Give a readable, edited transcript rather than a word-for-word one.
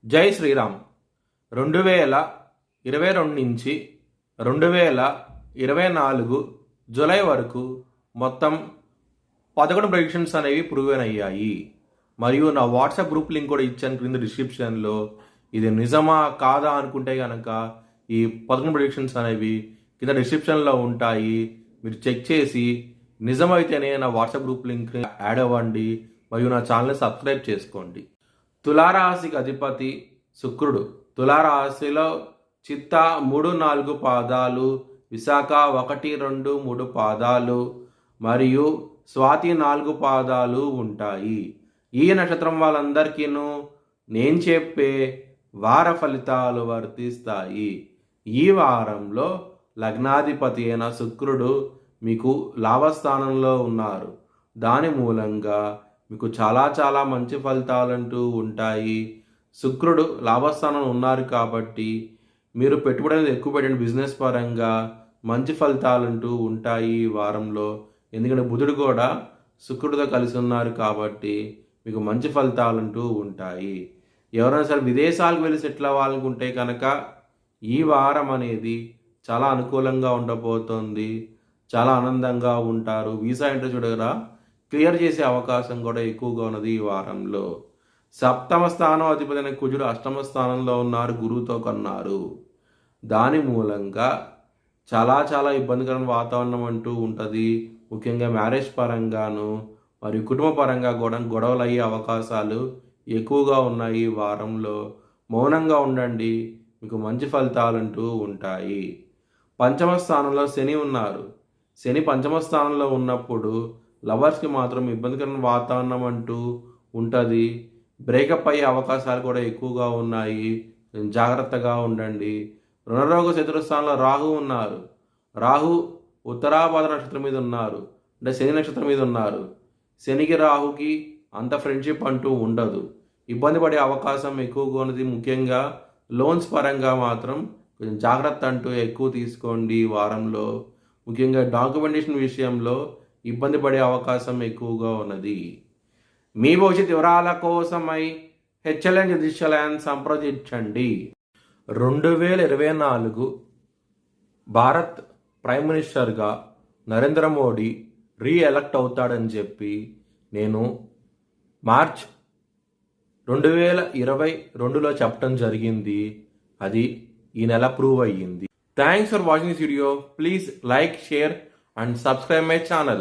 జై శ్రీరామ్. 2022 నుంచి 2024 జూలై వరకు మొత్తం 11 ప్రెడిక్షన్స్ అనేవి ప్రూవెన్ అయ్యాయి. మరియు నా వాట్సాప్ గ్రూప్ లింక్ కూడా ఇచ్చాను క్రింద డిస్క్రిప్షన్లో. ఇది నిజమా కాదా అనుకుంటే కనుక ఈ 11 ప్రెడిక్షన్స్ అనేవి కింద డిస్క్రిప్షన్లో ఉంటాయి. మీరు చెక్ చేసి నిజమైతేనే నా వాట్సాప్ గ్రూప్ లింక్ యాడ్ అవ్వండి మరియు నా ఛానల్ని సబ్స్క్రైబ్ చేసుకోండి. తులారాశికి అధిపతి శుక్రుడు. తులారాశిలో చిత్త 3-4 పాదాలు, విశాఖ 1-2-3 పాదాలు మరియు స్వాతి 4 పాదాలు ఉంటాయి. ఈ నక్షత్రం వాళ్ళందరికీను నేను చెప్పే వార ఫలితాలు వర్తిస్తాయి. ఈ వారంలో లగ్నాధిపతి అయిన శుక్రుడు మీకు లాభస్థానంలో ఉన్నారు. దాని మూలంగా మీకు చాలా మంచి ఫలితాలంటూ ఉంటాయి. శుక్రుడు లాభస్థానం ఉన్నారు కాబట్టి మీరు పెట్టుబడి అనేది ఎక్కువ పెట్టండి. బిజినెస్ పరంగా మంచి ఫలితాలంటూ ఉంటాయి ఈ వారంలో. ఎందుకంటే బుధుడు కూడా శుక్రుడితో కలిసి ఉన్నారు కాబట్టి మీకు మంచి ఫలితాలంటూ ఉంటాయి. ఎవరైనా సరే విదేశాలకు వెళ్ళి సెటిల్ అవ్వాలనుకుంటే కనుక ఈ వారం అనేది చాలా అనుకూలంగా ఉండబోతోంది. చాలా ఆనందంగా ఉంటారు. వీసా ఇంట్రెస్ట్ కూడా క్లియర్ చేసే అవకాశం కూడా ఎక్కువగా ఉన్నది ఈ వారంలో. సప్తమ స్థానం అధిపతి కుజుడు అష్టమ స్థానంలో ఉన్నారు, గురువుతో కన్నారు. దాని మూలంగా చాలా ఇబ్బందికరమైన వాతావరణం అంటూ ఉంటుంది. ముఖ్యంగా మ్యారేజ్ పరంగాను మరియు కుటుంబ పరంగా కూడా గొడవలు అయ్యే అవకాశాలు ఎక్కువగా ఉన్నాయి ఈ వారంలో. మౌనంగా ఉండండి, మీకు మంచి ఫలితాలంటూ ఉంటాయి. పంచమ స్థానంలో శని ఉన్నారు. శని పంచమ స్థానంలో ఉన్నప్పుడు లవర్స్కి మాత్రం ఇబ్బందికరమైన వాతావరణం అంటూ ఉంటుంది. బ్రేకప్ అయ్యే అవకాశాలు కూడా ఎక్కువగా ఉన్నాయి. జాగ్రత్తగా ఉండండి. రుణరోగ చతురస్థానంలో రాహు ఉన్నారు. రాహు ఉత్తరాభాద్ర నక్షత్రం మీద ఉన్నారు, అంటే శని నక్షత్రం మీద ఉన్నారు. శనికి రాహుకి అంత ఫ్రెండ్షిప్ అంటూ ఉండదు. ఇబ్బంది పడే అవకాశం ఎక్కువగా ఉన్నది. ముఖ్యంగా లోన్స్ పరంగా మాత్రం కొంచెం జాగ్రత్త అంటూ ఎక్కువ తీసుకోండి ఈ వారంలో. ముఖ్యంగా డాక్యుమెంటేషన్ విషయంలో ఇబ్బంది పడే అవకాశం ఎక్కువగా ఉన్నది. మీ భవిష్యత్ వివరాల కోసమై హెచ్ఎల్ఎన్ జ్యోతిష్యాలయాన్ని సంప్రదించండి. 2024 భారత్ ప్రైమ్ మినిస్టర్గా నరేంద్ర మోడీ రీఎలక్ట్ అవుతాడని చెప్పి నేను మార్చ్ 2022లో చెప్పడం జరిగింది. అది ఈ నెల ప్రూవ్ అయ్యింది. Thanks for watching this video. Please like, share and subscribe my channel.